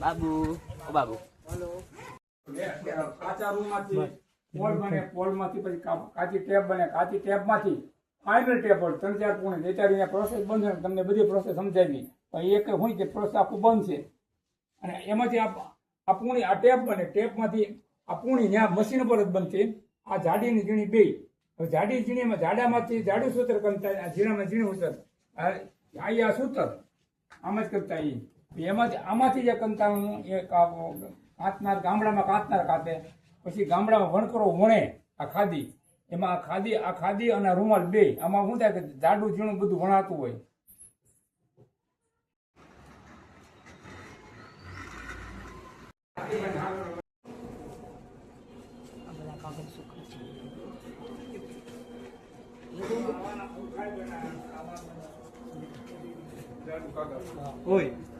બાબુ ઓ બાબુ કાચા રૂમ માંથી પોલ બને, પોલ માંથી પછી કાચી ટેપ બને, કાચી ટેપ માંથી ફાઇનલ ટેપ હોય 3-4 પૂણી વેચારી પ્રોસેસ બંધ છે. તમને બધી પ્રોસેસ સમજાવી પણ એક હોય કે પ્રોસેસ આખું બંધ છે અને એમાંથી આ પૂણી આ ટેપ બને, ટેપ માંથી આ પૂણી ત્યાં મશીન પર જ બનશે. આ જાડીની ઝીણી બે જાડી ઝીણીમાં જાડામાંથી જાડું સૂત્ર કરતા, ઝીણામાં ઝીણું સૂત્ર, આ સૂત્ર આમ જ કરતા એમાંથી આમાંથી જે કંતાળું એક કાંતનાર ગામડામાં કાંતનાર કાતે, પછી ગામડામાં વણકરો વણે આ ખાદી, એમાં આ ખાદી અને રૂમાલ બે આમાં શું થાય કે જાડું ઝીણું બધું વણાતું હોય.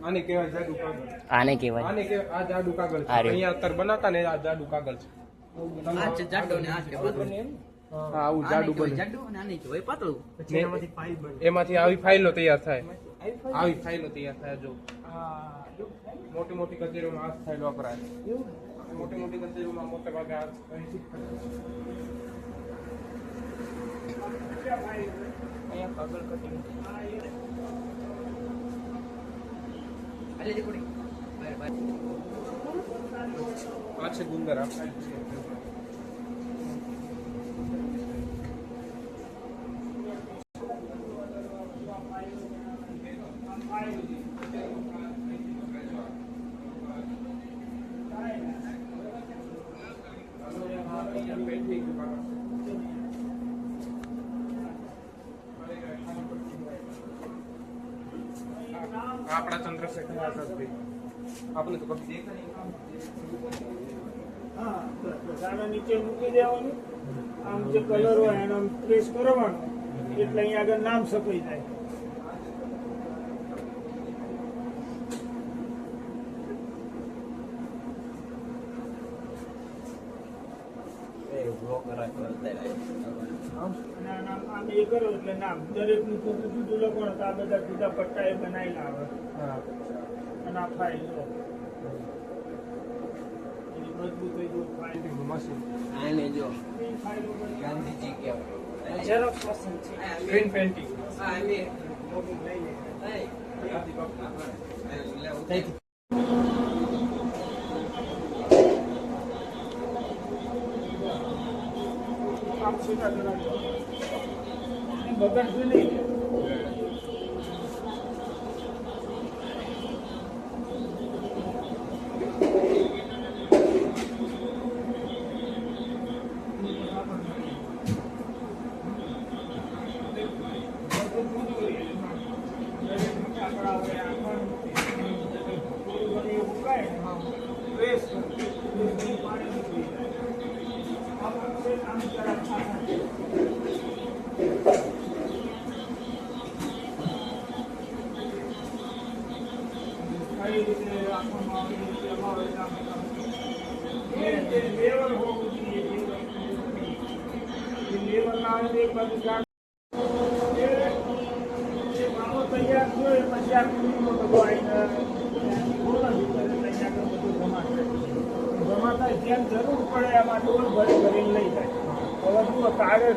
આને કહેવાય જાડુ કાગળ. આને કહેવાય આ જાડુ કાગળ છે. અહીંયા અત્યારે બનાતા ને આ જાડુ કાગળ છે. આ છે જાડો ને આ છે પાતળું. હા આવું જાડુ બને. જાડુ અને આને કહેવાય પાતળું. પછી એમાંથી ફાઇલ બને. એમાંથી આવી ફાઇલો તૈયાર થાય. આવી ફાઇલો તૈયાર થાય. જો મોટી મોટી કચેરીઓમાં આ ફાઇલ વપરાય. મોટી મોટી કચેરીઓમાં મોટે ભાગે આ અહીંયા કાગળ કટિંગ. આ છે ગુંદર. આ ફાઇલ છે. આપણા ચંદ્રશેખર આઝાદભાઈ આપણે તો કभी દેખા નહીં. હા દાણા નીચે મૂકી દેવાનું, આમ જે કલર હોય એને પ્રેસ કરવાનો એટલે અહીંયા આગળ નામ છપાઈ જાય. આમ એ કરો એટલે નામ દરેક નું જુદું જુદું લખવાનું. તો આ બધા જુદા પટ્ટા એ બનાવેલા આવે અને આ ફાઇલ મજબૂત થઈ ગયું ફાઇલ મશીન. આને જો ગાંધીજી કહેવાય. ઝેરોક્સ મશીન છે. Screen painting. હા એમે મોટું લઈને આમ સીધા કરાવી બગડશે નહીં. તૈયાર થયો પછી આ કુંડીમાં બધું આવીને જમા થાય જેમ જરૂર પડે એમાં ડોલ ભરી ભરીને લઈ જાય. હવે જુઓ કાગળ